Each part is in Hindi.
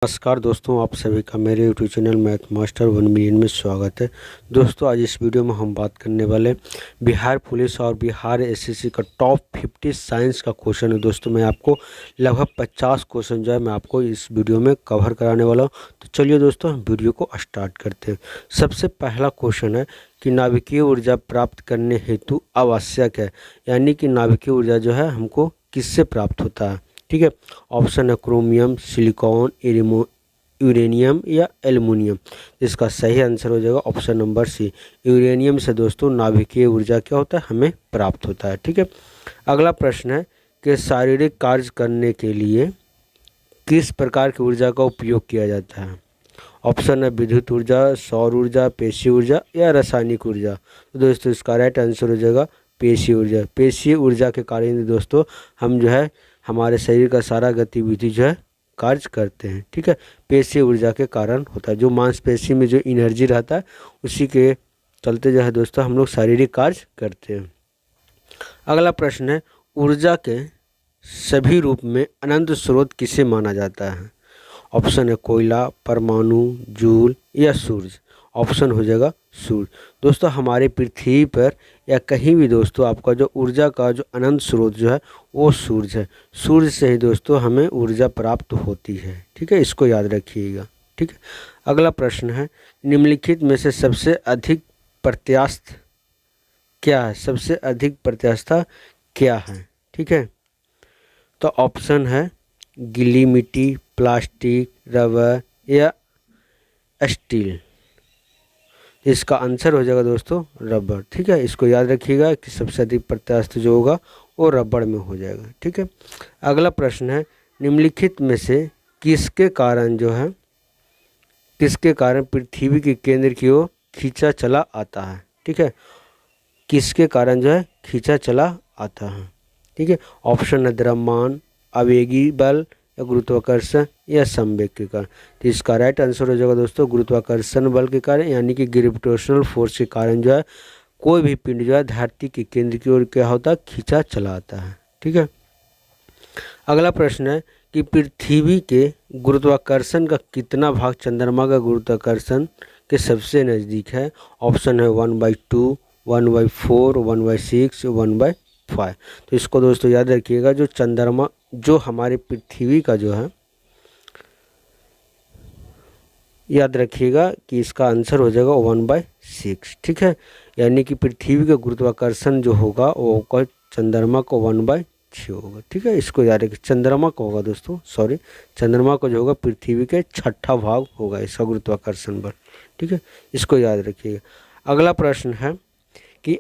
नमस्कार दोस्तों, आप सभी का मेरे YouTube channel math master 1 million में स्वागत है। दोस्तों, आज इस वीडियो में हम बात करने वाले बिहार पुलिस और बिहार एसएससी का टॉप 50 साइंस का क्वेश्चन है। दोस्तों, मैं आपको लगभग 50 क्वेश्चन जो है मैं आपको इस वीडियो में कवर कराने वाला हूं। तो चलिए दोस्तों, हम वीडियो को स्टार्ट करते हैं। सबसे पहला क्वेश्चन है कि नाभिकीय ऊर्जा प्राप्त करने हेतु आवश्यक है, यानी कि नाभिकीय ऊर्जा जो है हमको किससे प्राप्त होता है। ठीक है, ऑप्शन है क्रोमियम, सिलिकॉन, यूरेनियम या एल्युमिनियम। इसका सही आंसर हो जाएगा ऑप्शन नंबर सी, यूरेनियम से दोस्तों नाभिकीय ऊर्जा क्या होता है, हमें प्राप्त होता है। ठीक है, अगला प्रश्न है कि शारीरिक कार्य करने के लिए किस प्रकार की ऊर्जा का उपयोग किया जाता है। ऑप्शन है विद्युत ऊर्जा, सौर ऊर्जा, पेशीय ऊर्जा या रासायनिक ऊर्जा। तो दोस्तों इसका राइट आंसर हो जाएगा पेशीय ऊर्जा। पेशीय ऊर्जा के कारण दोस्तों हम जो है हमारे शरीर का सारा गतिविधि जो है कार्य करते हैं। ठीक है, पेशीय ऊर्जा के कारण होता है। जो मांसपेशी में जो एनर्जी रहता है उसी के चलते जो है दोस्तों हम लोग शारीरिक कार्य करते हैं। अगला प्रश्न है ऊर्जा के सभी रूप में अनंत स्रोत किसे माना जाता है। ऑप्शन है कोयला, परमाणु, जूल या सूरज। ऑप्शन हो जाएगा सूरज। दोस्तों हमारे पृथ्वी पर या कहीं भी दोस्तों आपका जो ऊर्जा का जो अनंत स्रोत जो है वो सूरज है। सूरज से ही दोस्तों हमें ऊर्जा प्राप्त होती है। ठीक है, इसको याद रखिएगा। ठीक है, अगला प्रश्न है निम्नलिखित में से सबसे अधिक प्रत्यास्थ क्या है। सबसे अधिक प्रत्यास्थता क्या है। ठीक है, तो ऑप्शन है गीली मिट्टी, प्लास्टिक, रबर या स्टील। इसका आंसर हो जाएगा दोस्तों रबर। ठीक है, इसको याद रखिएगा कि सबसे अधिक प्रत्यास्थ जो होगा वो रबर में हो जाएगा। ठीक है, अगला प्रश्न है निम्नलिखित में से किसके कारण जो है किसके कारण पृथ्वी के केंद्र की ओर खींचा चला आता है। ठीक है, किसके कारण जो है खींचा चला आता है। ठीक है, ऑप्शन है द्रव्यमान, आवेगी बल या गुरुत्वाकर्षण या संवेग के कारण। तो इसका राइट आंसर हो जाएगा दोस्तों गुरुत्वाकर्षण बल के कारण, यानी कि ग्रेविटेशनल फोर्स के कारण जो है कोई भी पिंड जो है धरती के केंद्र की ओर क्या होता है, खींचा चला आता है। ठीक है, अगला प्रश्न है कि पृथ्वी के गुरुत्वाकर्षण का कितना भाग चंद्रमा का गुरुत्वाकर्षण के सबसे नज़दीक है। ऑप्शन है 1/2, 1/4, 1/6, 1/5। तो इसको दोस्तों याद रखिएगा, जो चंद्रमा जो हमारे पृथ्वी का जो है याद रखिएगा कि इसका आंसर हो जाएगा 1/6। ठीक है, यानी कि पृथ्वी का गुरुत्वाकर्षण जो होगा वो होगा चंद्रमा को 1/6 होगा। ठीक है, इसको याद रखिए। चंद्रमा को होगा दोस्तों, सॉरी, चंद्रमा को जो होगा पृथ्वी के 6ठा भाग होगा इसका गुरुत्वाकर्षण बल। ठीक है, इसको याद रखिएगा। अगला प्रश्न है कि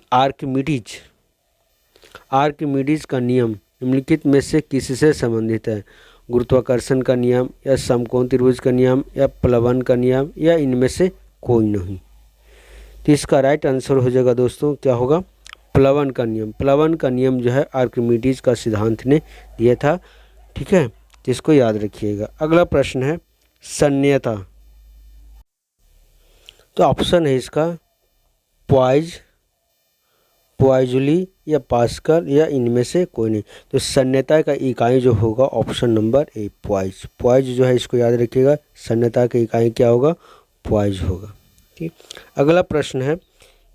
आर्किमिडीज का नियम निम्नलिखित में से किससे संबंधित है। गुरुत्वाकर्षण का नियम या समकोण त्रिभुज का नियम या प्लवन का नियम या इनमें से कोई नहीं। तो इसका राइट आंसर हो जाएगा दोस्तों क्या होगा, प्लवन का नियम। प्लवन का नियम जो है आर्किमिडीज का सिद्धांत ने दिया था। ठीक है, जिसको याद रखिएगा। अगला प्रश्न है सन्नियता। तो ऑप्शन है इसका पॉइजली या पास्कल या इनमें से कोई नहीं। तो सन्नियता का इकाई जो होगा ऑप्शन नंबर ए पॉइज जो है इसको याद रखिएगा। सन्नियता की इकाई क्या होगा, पॉइज होगा। ठीक, अगला प्रश्न है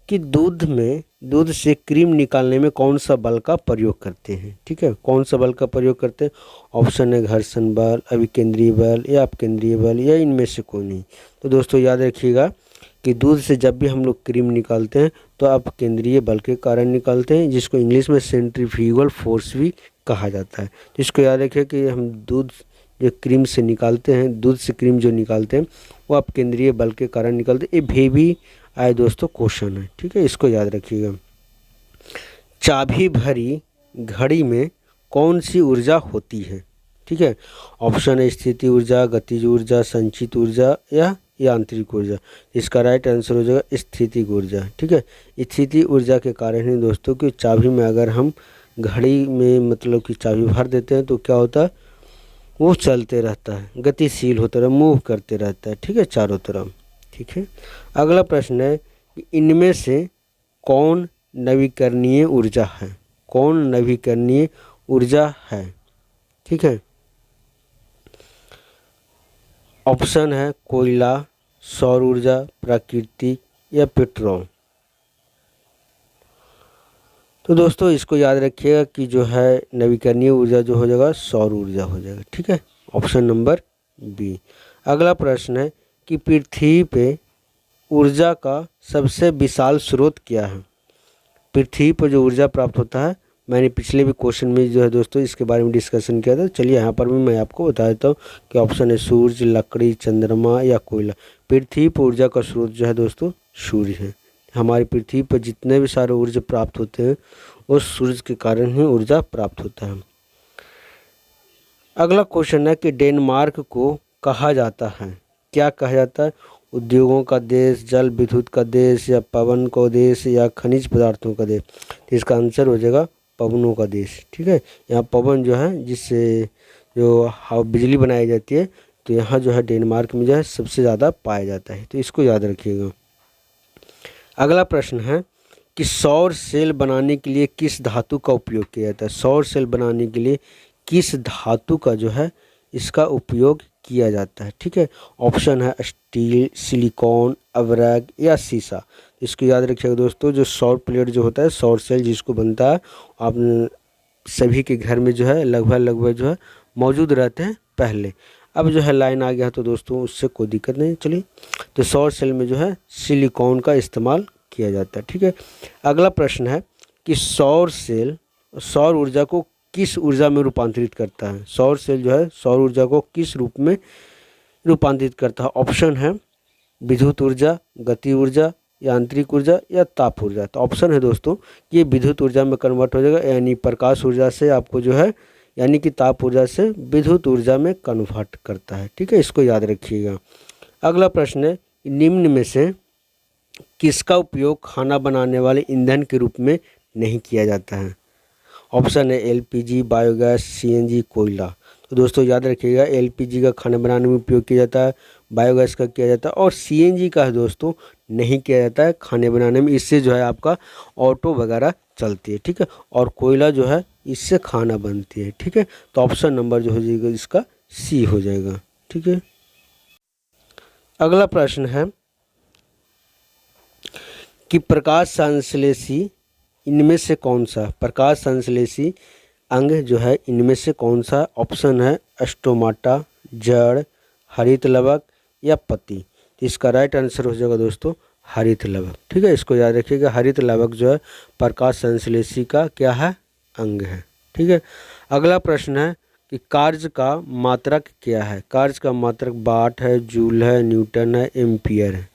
कि दूध से क्रीम निकालने में कौन सा बल का प्रयोग करते हैं। ठीक है, कौन सा बल का प्रयोग करते हैं। ऑप्शन है घर्षण बल, अभिकेंद्रीय बल या अपकेंद्रीय बल या इनमें से कोई नहीं। तो दोस्तों याद रखिएगा कि दूध से जब भी हम लोग क्रीम निकालते हैं तो अपकेंद्रीय बल के कारण निकालते हैं, जिसको इंग्लिश में सेंट्रीफ्यूगल फोर्स भी कहा जाता है। जिसको याद रखिए कि हम दूध जो क्रीम से निकालते हैं, दूध से क्रीम जो निकालते हैं वो अपकेंद्रीय बल के कारण निकालते हैं। ये भी आए दोस्तों क्वेश्चन है। ठीक है, इसको याद रखिएगा। चाबी भरी घड़ी में कौन सी ऊर्जा होती है। ठीक है, ऑप्शन है स्थिति ऊर्जा, गतिज ऊर्जा, संचित ऊर्जा या यांत्रिक ऊर्जा। इसका राइट आंसर हो जाएगा स्थितिक ऊर्जा। ठीक है, स्थिति ऊर्जा के कारण ही दोस्तों कि चाबी में अगर हम घड़ी में मतलब कि चाबी भर देते हैं तो क्या होता है, वो चलते रहता है, गतिशील होता है, मूव करते रहता है। ठीक है, चारों तरफ। ठीक है, अगला प्रश्न है कि इनमें से कौन नवीकरणीय ऊर्जा है। कौन नवीकरणीय ऊर्जा है। ठीक है, ऑप्शन है कोयला, सौर ऊर्जा, प्राकृतिक या पेट्रोल। तो दोस्तों इसको याद रखिएगा कि जो है नवीकरणीय ऊर्जा जो हो जाएगा सौर ऊर्जा हो जाएगा, ठीक है, ऑप्शन नंबर बी। अगला प्रश्न है कि पृथ्वी पे ऊर्जा का सबसे विशाल स्रोत क्या है। पृथ्वी पर जो ऊर्जा प्राप्त होता है, मैंने पिछले भी क्वेश्चन में जो है दोस्तों इसके बारे में डिस्कशन किया था। चलिए यहाँ पर भी मैं आपको बता देता हूँ कि ऑप्शन है सूर्य, लकड़ी, चंद्रमा या कोयला। पृथ्वी पर ऊर्जा का स्रोत जो है दोस्तों सूर्य है। हमारी पृथ्वी पर जितने भी सारे ऊर्जा प्राप्त होते हैं वो सूर्य के कारण ही ऊर्जा प्राप्त होता है। अगला क्वेश्चन है कि डेनमार्क को कहा जाता है, क्या कहा जाता है? उद्योगों का देश, जल विद्युत का देश या पवन का देश या खनिज पदार्थों का देश। तो इसका आंसर हो जाएगा पवनों का देश, ठीक है। यहाँ पवन जो है जिससे जो बिजली बनाई जाती है, तो यहाँ जो है डेनमार्क में जो है सबसे ज़्यादा पाया जाता है, तो इसको याद रखिएगा। अगला प्रश्न है कि सौर सेल बनाने के लिए किस धातु का उपयोग किया जाता है। सौर सेल बनाने के लिए किस धातु का जो है इसका उपयोग किया जाता है, ठीक है। ऑप्शन है स्टील, सिलिकॉन, अवरक या सीसा। इसको याद रखिएगा दोस्तों, जो सौर प्लेट जो होता है, सौर सेल जिसको बनता है, आप सभी के घर में जो है लगभग जो है मौजूद रहते हैं पहले। अब जो है लाइन आ गया तो दोस्तों उससे कोई दिक्कत नहीं। चलिए, तो सौर सेल में जो है सिलिकॉन का इस्तेमाल किया जाता है, ठीक है। अगला प्रश्न है कि सौर सेल सौर ऊर्जा को किस ऊर्जा में रूपांतरित करता है। सौर सेल जो है सौर ऊर्जा को किस रूप में रूपांतरित करता है। ऑप्शन है विद्युत ऊर्जा, गति ऊर्जा, यांत्रिक ऊर्जा या ताप ऊर्जा। तो ऑप्शन है दोस्तों ये विद्युत ऊर्जा में कन्वर्ट हो जाएगा, यानी प्रकाश ऊर्जा से आपको जो है यानी कि ताप ऊर्जा से विद्युत ऊर्जा में कन्वर्ट करता है, ठीक है, इसको याद रखिएगा। अगला प्रश्न है निम्न में से किसका उपयोग खाना बनाने वाले ईंधन के रूप में नहीं किया जाता है। ऑप्शन है एलपीजी, बायोगैस, सीएनजी, कोयला। तो दोस्तों याद रखिएगा एलपीजी का खाना बनाने में उपयोग किया जाता है, बायोगैस का किया जाता है और सीएनजी का है दोस्तों नहीं किया जाता है खाने बनाने में। इससे जो है आपका ऑटो वगैरह चलती है, ठीक है, और कोयला जो है इससे खाना बनती है, ठीक है। तो ऑप्शन नंबर जो हो जाएगा इसका सी हो जाएगा, ठीक है। अगला प्रश्न है कि प्रकाश संश्लेषी इनमें से कौन सा प्रकाश संश्लेषी अंग जो है इनमें से कौन सा। ऑप्शन है स्टोमाटा, जड़, हरित लवक या पत्ती। तो इसका राइट आंसर हो जाएगा दोस्तों हरित लवक, ठीक है, इसको याद रखिएगा। हरित लवक जो है प्रकाश संश्लेषी का क्या है, अंग है, ठीक है। अगला प्रश्न है कि कार्य का मात्रक क्या है। कार्य का मात्रक वाट है, जूल है, न्यूटन है, एम्पियर है,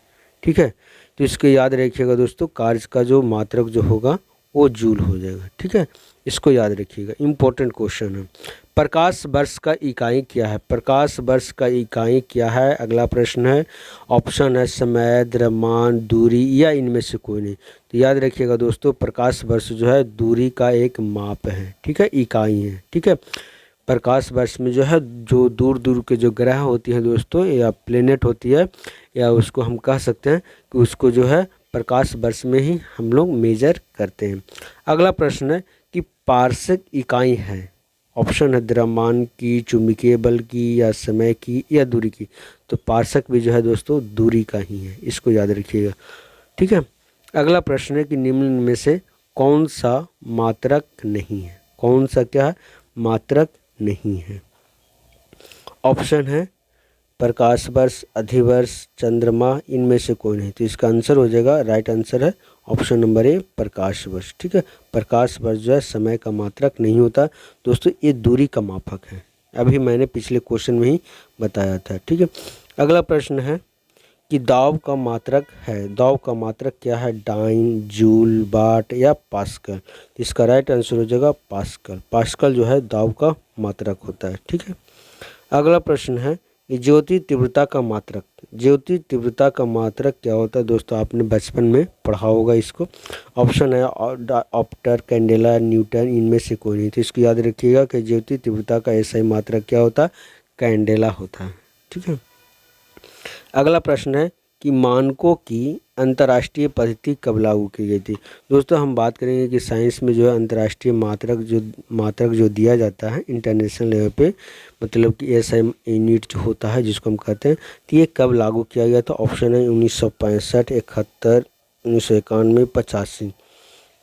ठीक है। तो इसको याद रखिएगा दोस्तों, कार्य का जो मात्रक जो होगा वो जूल हो जाएगा, ठीक है, इसको याद रखिएगा, इम्पोर्टेंट क्वेश्चन है। प्रकाश वर्ष का इकाई क्या है। प्रकाश वर्ष का इकाई क्या है। अगला प्रश्न है ऑप्शन है समय, द्रव्यमान, दूरी या इनमें से कोई नहीं। तो याद रखिएगा दोस्तों प्रकाश वर्ष जो है दूरी का एक माप है, ठीक है, इकाई है, ठीक है। प्रकाश वर्ष में जो है जो दूर दूर के जो ग्रह होती हैं दोस्तों या प्लेनेट होती है, या उसको हम कह सकते हैं कि उसको जो है प्रकाश वर्ष में ही हम लोग मेजर करते हैं। अगला प्रश्न है कि पारसिक इकाई है। ऑप्शन है द्रव्यमान की, चुंबकीय बल की या समय की या दूरी की। तो पारसिक भी जो है दोस्तों दूरी का ही है, इसको याद रखिएगा, ठीक है। अगला प्रश्न है कि निम्न में से कौन सा मात्रक नहीं है। कौन सा क्या है, मात्रक नहीं है। ऑप्शन है प्रकाश वर्ष, अधिवर्ष, चंद्रमा, इनमें से कोई नहीं। तो इसका आंसर हो जाएगा, राइट आंसर है ऑप्शन नंबर ए प्रकाश वर्ष, ठीक है। प्रकाश वर्ष जो है समय का मात्रक नहीं होता दोस्तों, ये दूरी का मापक है, अभी मैंने पिछले क्वेश्चन में ही बताया था, ठीक है। अगला प्रश्न है कि दाब का मात्रक है। दाब का मात्रक क्या है, डाइन, जूल, वाट या पास्कल। इसका राइट आंसर हो जाएगा पास्कल। पास्कल जो है दाब का मात्रक होता है, ठीक है। अगला प्रश्न है कि ज्योति तीव्रता का मात्रक। ज्योति तीव्रता का मात्रक क्या होता है दोस्तों, आपने बचपन में पढ़ा होगा इसको। ऑप्शन है ऑप्टर, कैंडेला, न्यूटन, इनमें से कोई नहीं। तो इसको याद रखिएगा कि ज्योति तीव्रता का ऐसा ही मात्रक क्या होता है, कैंडेला होता है, ठीक है। अगला प्रश्न है कि मानकों की अंतर्राष्ट्रीय पद्धति कब लागू की गई थी। दोस्तों हम बात करेंगे कि साइंस में जो है अंतर्राष्ट्रीय मात्रक जो दिया जाता है इंटरनेशनल लेवल पे, मतलब कि SI यूनिट जो होता है जिसको हम कहते हैं, तो ये कब लागू किया गया था। ऑप्शन है 1965, 71, 1991, 85।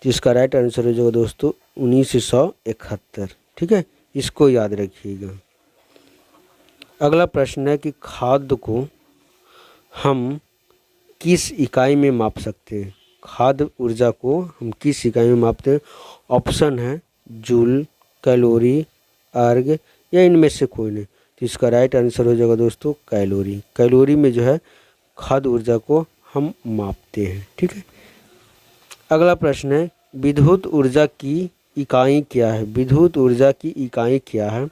तो इसका राइट आंसर हो जाएगा दोस्तों 1971। ठीक है, इसको याद रखिएगा। अगला प्रश्न है कि खाद्य को हम किस इकाई में माप सकते हैं। खाद्य ऊर्जा को हम किस इकाई में मापते हैं। ऑप्शन है जूल, कैलोरी, अर्ग या इनमें से कोई नहीं। तो इसका राइट आंसर हो जाएगा दोस्तों कैलोरी। कैलोरी में जो है खाद्य ऊर्जा को हम मापते हैं। ठीक है, अगला प्रश्न है विद्युत ऊर्जा की इकाई क्या है। विद्युत ऊर्जा की इकाई क्या है।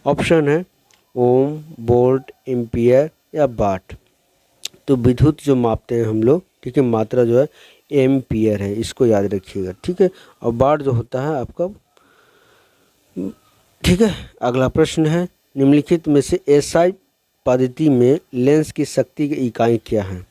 ऑप्शन है ओम, वोल्ट, एम्पियर या वाट। तो विद्युत जो मापते हैं हम लोग, ठीक है, मात्रा जो है एम्पियर है, इसको याद रखिएगा। ठीक है, और वाट जो होता है आपका, ठीक है। अगला प्रश्न है निम्नलिखित में से SI पद्धति में लेंस की शक्ति की इकाई क्या है।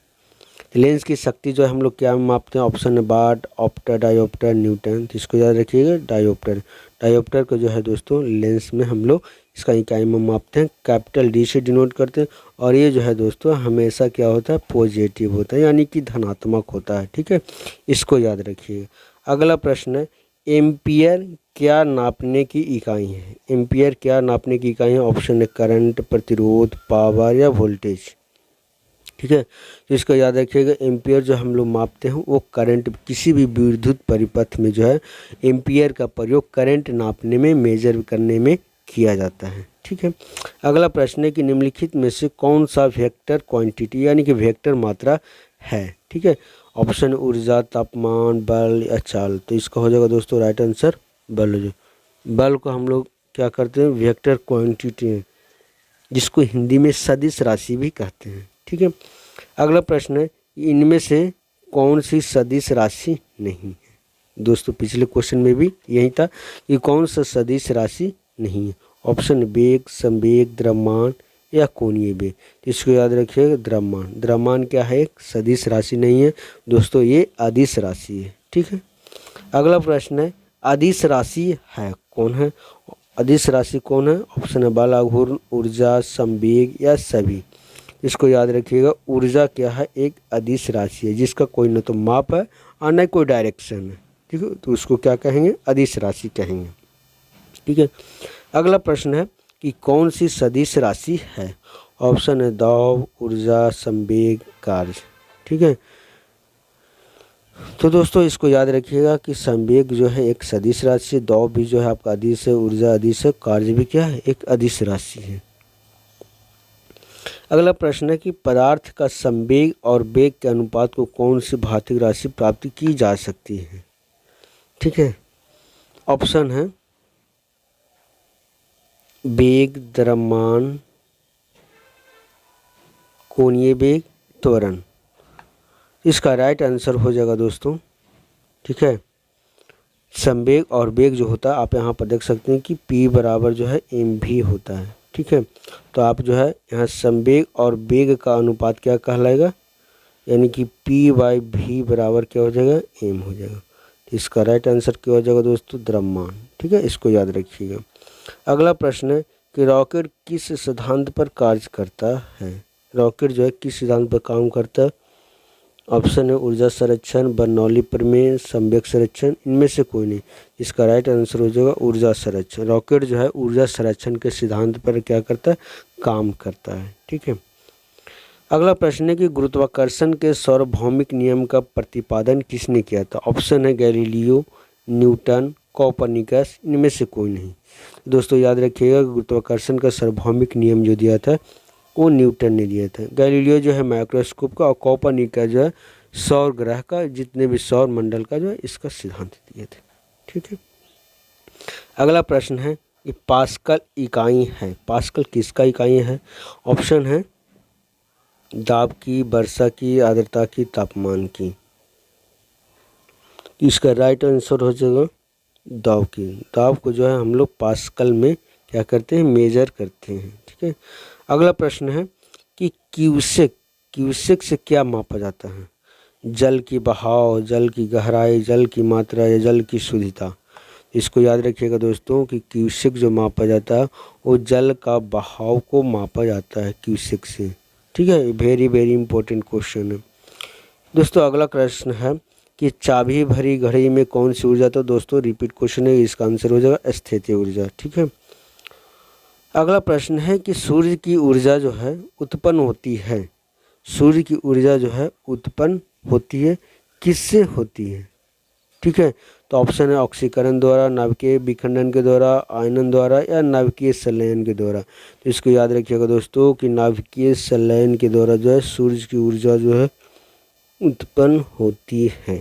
लेंस की शक्ति जो है हम लोग क्या मापते हैं। ऑप्शन है वाट, ऑप्टर, डायोप्टर, न्यूटन। तो इसको याद रखिएगा डायोप्टर। डायोप्टर को जो है दोस्तों लेंस में हम लोग इसका इकाई में मापते हैं, कैपिटल D से डिनोट करते हैं। और ये जो है दोस्तों हमेशा क्या होता है पॉजिटिव होता है, यानी कि धनात्मक होता है। ठीक है, इसको याद रखिएगा। अगला प्रश्न है एम्पियर क्या नापने की इकाई है। एम्पियर क्या नापने की इकाई है। ऑप्शन है करंट, प्रतिरोध, पावर या वोल्टेज। ठीक है, तो इसको याद रखिएगा। एम्पियर जो हम लोग मापते हैं वो करंट, किसी भी विद्युत परिपथ में जो है एम्पियर का प्रयोग करंट नापने में, मेजर करने में किया जाता है। ठीक है, अगला प्रश्न है कि निम्नलिखित में से कौन सा वेक्टर क्वांटिटी यानी कि वेक्टर मात्रा है। ठीक है, ऑप्शन ऊर्जा, तापमान, बल या चाल। तो इसका हो जाएगा दोस्तों राइट आंसर बल। जो बल को हम लोग क्या करते हैं वेक्टर क्वांटिटी, जिसको हिंदी में सदिश राशि भी कहते हैं। ठीक है, अगला प्रश्न है इनमें से कौन सी सदिश राशि नहीं है। दोस्तों पिछले क्वेश्चन में भी यही था कि कौन सा सदिश राशि नहीं है। ऑप्शन वेग, संवेग, द्रव्यमान या कोणीय वेग। तो इसको याद रखिएगा द्रव्यमान। द्रव्यमान क्या है एक सदिश राशि नहीं है दोस्तों, ये अदिश राशि है। ठीक है, अगला प्रश्न है अदिश राशि है कौन है। अदिश राशि कौन है। ऑप्शन है बल, आघूर्ण, ऊर्जा, संवेग या सभी। इसको याद रखिएगा ऊर्जा क्या है एक अदिश राशि है, जिसका कोई न तो माप है और न कोई डायरेक्शन है। ठीक है, तो उसको क्या कहेंगे अदिश राशि कहेंगे। ठीक है, अगला प्रश्न है कि कौन सी सदिश राशि है। ऑप्शन है दाब, ऊर्जा, संवेग, कार्य। ठीक है, तो दोस्तों इसको याद रखिएगा कि संवेग जो है एक सदिश राशि है, दाब भी जो है आपका अदिश है, ऊर्जा अदिश है, कार्य भी क्या है एक अदिश राशि है। अगला प्रश्न है कि पदार्थ का संवेग और वेग के अनुपात को कौन सी भौतिक राशि प्राप्त की जा सकती है। ठीक है, ऑप्शन है वेग, द्रव्यमान, कोणीय वेग, त्वरण। इसका राइट आंसर हो जाएगा दोस्तों। ठीक है, संवेग और वेग जो होता है आप यहाँ पर देख सकते हैं कि P बराबर जो है mv होता है। ठीक है, तो आप जो है यहाँ संवेग और वेग का अनुपात क्या कहलाएगा, यानी कि P/v बराबर क्या हो जाएगा m हो जाएगा। तो इसका राइट आंसर क्या हो जाएगा दोस्तों द्रव्यमान। ठीक है, इसको याद रखिएगा। अगला प्रश्न है कि रॉकेट किस सिद्धांत पर कार्य करता है। रॉकेट जो है किस सिद्धांत पर काम करता है। ऑप्शन है ऊर्जा संरक्षण, बर्नौली प्रमेय, संवेग संरक्षण, इनमें से कोई नहीं। इसका राइट आंसर हो जाएगा ऊर्जा संरक्षण। रॉकेट जो है ऊर्जा संरक्षण के सिद्धांत पर क्या करता है काम करता है। ठीक है, अगला प्रश्न है कि गुरुत्वाकर्षण के सार्वभौमिक नियम का प्रतिपादन किसने किया था। ऑप्शन है गैलीलियो, न्यूटन, कोपरनिकस, इनमें से कोई नहीं। दोस्तों याद रखिएगा गुरुत्वाकर्षण का सार्वभौमिक नियम जो दिया था वो न्यूटन ने दिया था। गैलीलियो जो है माइक्रोस्कोप का और कोपरनिकस जो है सौर ग्रह का, जितने भी सौर मंडल का जो है इसका सिद्धांत दिए थे। ठीक है, अगला प्रश्न है कि पास्कल इकाई है। पास्कल किसका इकाई है। ऑप्शन है दाब की, वर्षा की, आर्द्रता की, तापमान की। इसका राइट आंसर हो जाएगा दाब की। दाब को जो है हम लोग पास्कल में क्या करते हैं मेजर करते हैं। ठीक है, अगला प्रश्न है कि क्यूसेक क्यूसेक से क्या मापा जाता है? जल की बहाव, जल की गहराई, जल की मात्रा या जल की शुद्धता। इसको याद रखिएगा दोस्तों कि क्यूसेक जो मापा जाता है वो जल का बहाव को मापा जाता है क्यूसेक से। ठीक है, वेरी वेरी इंपॉर्टेंट क्वेश्चन है दोस्तों। अगला प्रश्न है कि चाबी भरी घड़ी में कौन सी ऊर्जा? तो दोस्तों रिपीट क्वेश्चन है, इसका आंसर हो जाएगा स्थितीय ऊर्जा। ठीक है, अगला प्रश्न है कि सूर्य की ऊर्जा जो है उत्पन्न होती है, सूर्य की ऊर्जा जो है उत्पन्न होती है किससे होती है? ठीक है, तो ऑप्शन है ऑक्सीकरण द्वारा, नाभिकीय विखंडन के द्वारा, आयनन द्वारा या नाभिकीय संलयन के द्वारा। तो इसको याद रखिएगा दोस्तों कि नाभिकीय संलयन के द्वारा जो है सूर्य की ऊर्जा जो है उत्पन्न होती है।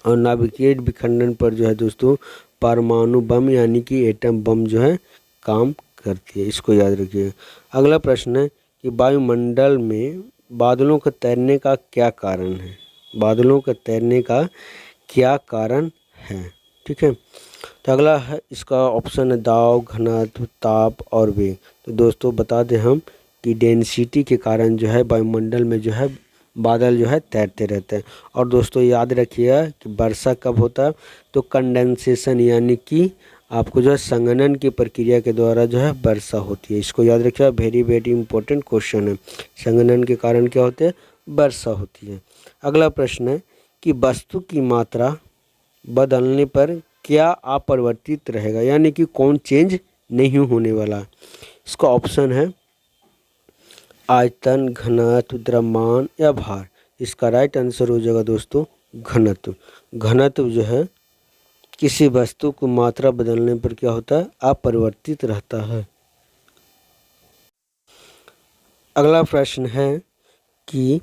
और नाभिकीय विखंडन पर जो है दोस्तों परमाणु बम यानी कि एटम बम जो है काम करती है, इसको याद रखिए। अगला प्रश्न है कि वायुमंडल में बादलों के तैरने का क्या कारण है? बादलों के तैरने का क्या कारण है? ठीक है, तो अगला है इसका ऑप्शन है दाब, घनत्व, ताप और वेग। तो दोस्तों बता दें हम कि डेंसिटी के कारण जो है वायुमंडल में जो है बादल जो है तैरते रहते हैं। और दोस्तों याद रखिएगा कि वर्षा कब होता है? तो कंडेंसेशन यानी कि आपको जो है संघनन की प्रक्रिया के द्वारा जो है वर्षा होती है। इसको याद रखिएगा, वेरी वेरी इंपॉर्टेंट क्वेश्चन है। संघनन के कारण क्या होते हैं? वर्षा होती है। अगला प्रश्न है कि वस्तु की मात्रा बदलने पर क्या अपरिवर्तित रहेगा, यानी कि कौन चेंज नहीं होने वाला? इसका ऑप्शन है आयतन, घनत्व, द्रव्यमान या भार। इसका राइट आंसर हो जाएगा दोस्तों घनत्व। घनत्व जो है किसी वस्तु को मात्रा बदलने पर क्या होता है? अपरिवर्तित रहता है। अगला प्रश्न है कि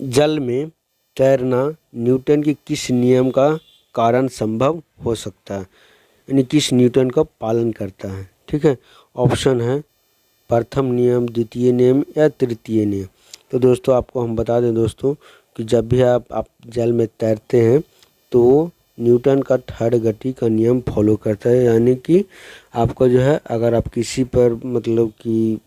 जल में तैरना न्यूटन के किस नियम का कारण संभव हो सकता है, यानी किस न्यूटन का पालन करता है? ठीक है, ऑप्शन है प्रथम नियम, द्वितीय नियम या तृतीय नियम। तो दोस्तों आपको हम बता दें दोस्तों कि जब भी आप जल में तैरते हैं तो न्यूटन का थर्ड गति का नियम फॉलो करता है, यानी कि आपको जो है अगर आप किसी पर मतलब कि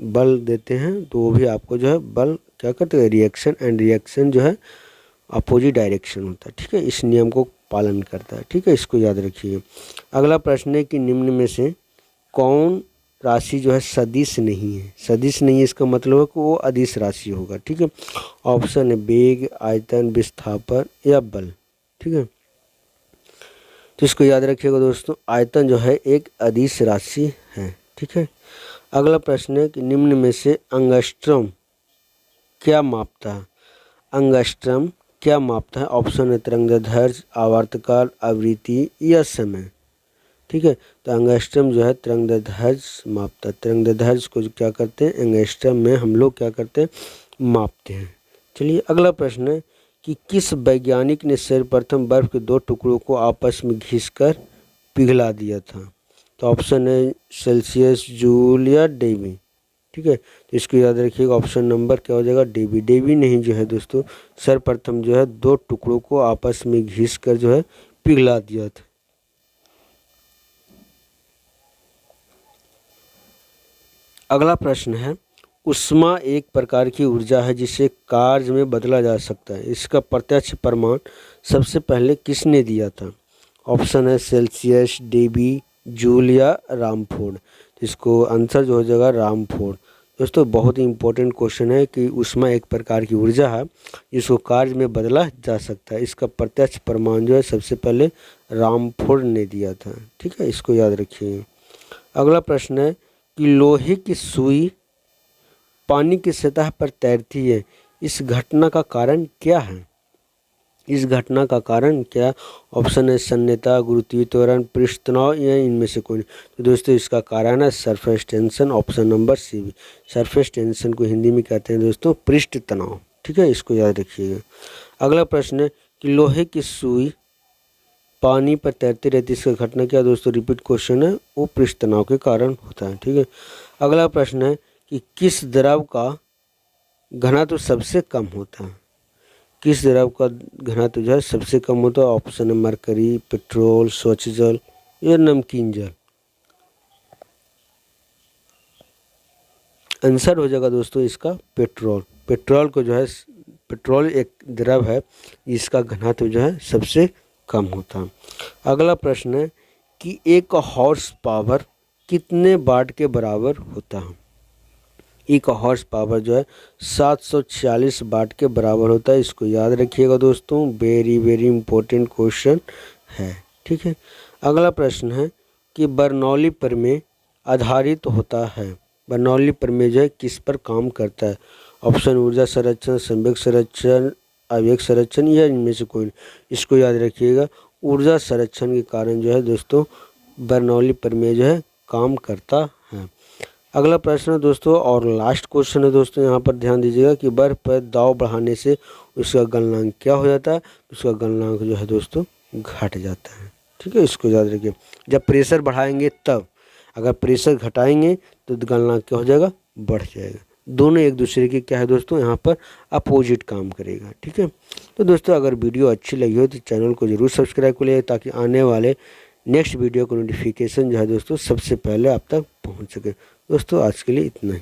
बल देते हैं तो वो भी आपको जो है बल क्या करते हैं? रिएक्शन, एंड रिएक्शन जो है अपोजिट डायरेक्शन होता है। ठीक है, इस नियम को पालन करता है। ठीक है, इसको याद रखिए। अगला प्रश्न है कि निम्न में से कौन राशि जो है सदिश नहीं है? सदिश नहीं है इसका मतलब है कि वो अदिश राशि होगा। ठीक है, ऑप्शन है वेग, आयतन, विस्थापन या बल। ठीक है, तो इसको याद रखिएगा दोस्तों, आयतन जो है एक अदिश राशि है। ठीक है, अगला प्रश्न है कि निम्न में से एंगस्ट्रॉम क्या मापता है? एंगस्ट्रॉम क्या मापता है? ऑप्शन है तरंगदैर्घ्य, आवर्तकाल, आवृत्ति या समय। ठीक है, तो एंगस्ट्रॉम जो है तरंगदैर्घ्य मापता है। तरंगदैर्घ्य को क्या करते हैं? एंगस्ट्रॉम में हम लोग क्या करते हैं? मापते हैं। चलिए अगला प्रश्न है कि किस वैज्ञानिक ने सर्वप्रथम बर्फ के दो टुकड़ों को आपस में घिसकर पिघला दिया था? तो ऑप्शन है सेल्सियस, जूल या डेवी। ठीक है, तो इसको याद रखिएगा, ऑप्शन नंबर क्या हो जाएगा? डेवी। डेवी नहीं जो है दोस्तों सर्वप्रथम जो है दो टुकड़ों को आपस में घिसकर जो है पिघला दिया था। अगला प्रश्न है ऊष्मा एक प्रकार की ऊर्जा है जिसे कार्य में बदला जा सकता है। इसका प्रत्यक्ष प्रमाण सबसे पहले किसने दिया था? ऑप्शन है सेल्सियस, डेवी, जूल या रामफोर्ड। तो इसको आंसर जो हो जाएगा रामफोर्ड। दोस्तों बहुत ही इंपॉर्टेंट क्वेश्चन है कि ऊष्मा एक प्रकार की ऊर्जा है जिसको कार्य में बदला जा सकता है। इसका प्रत्यक्ष प्रमाण जो है सबसे पहले रामफोर्ड ने दिया था। ठीक है, इसको याद रखिए। अगला प्रश्न है कि लोहे की सुई पानी की सतह पर तैरती है, इस घटना का कारण क्या है? इस घटना का कारण क्या? ऑप्शन है सन्यता, गुरुत्वीय त्वरण, पृष्ठ तनाव या इनमें से कोई नहीं। तो दोस्तों इसका कारण है surface tension, option number C. Surface tension को हिंदी में कहते हैं दोस्तों पृष्ठ तनाव। ठीक है, इसको याद रखिएगा। अगला प्रश्न है कि लोहे की सुई पानी पर तैरती रहती है, इसका घटना क्या? दोस्तों रिपीट क्वेश्चन है, वो पृष्ठ तनाव के कारण होता है। ठीक है, अगला प्रश्न है कि किस द्रव का घनत्व सबसे कम होता है? किस द्रव का घनत्व जो है सबसे कम होता है? ऑप्शन है मरकरी, पेट्रोल, स्वच्छ जल या नमकीन जल। आंसर हो जाएगा दोस्तों इसका पेट्रोल। पेट्रोल को जो है, पेट्रोल एक द्रव है जिसका घनत्व जो है सबसे कम होता है। अगला प्रश्न है कि एक हॉर्स पावर कितने वाट के बराबर होता है। एक हॉर्स पावर जो है 746 वाट के बराबर होता है। इसको याद रखिएगा दोस्तों, वेरी वेरी इंपॉर्टेंट क्वेश्चन है। ठीक है। अगला प्रश्न है कि बर्नौली प्रमेय आधारित होता है। बर्नौली प्रमेय जो है किस पर काम करता है। ऑप्शन ऊर्जा संरक्षण, संवेग संरक्षण, आवेग संरक्षण या इनमें से कोई। इसको याद रखिएगा, ऊर्जा संरक्षण के कारण जो है दोस्तों बर्नौली प्रमेय जो है काम करता है। अगला प्रश्न है दोस्तों और लास्ट क्वेश्चन है दोस्तों, यहाँ पर ध्यान दीजिएगा कि बर्फ पर दाब बढ़ाने से उसका गलनांक क्या हो जाता है। उसका गलनांक जो है दोस्तों घट जाता है। ठीक है, इसको याद रखिए। जब प्रेशर बढ़ाएंगे तब, अगर प्रेशर घटाएंगे तो गलनांक क्या हो जाएगा, बढ़ जाएगा। दोनों एक दूसरे के क्या है दोस्तों, यहाँ पर अपोजिट काम करेगा। ठीक है। तो दोस्तों अगर वीडियो अच्छी लगी हो तो चैनल को ज़रूर सब्सक्राइब करिए ताकि आने वाले नेक्स्ट वीडियो का नोटिफिकेशन जो है दोस्तों सबसे पहले आप तक पहुँच सके। दोस्तों आज के लिए इतना ही।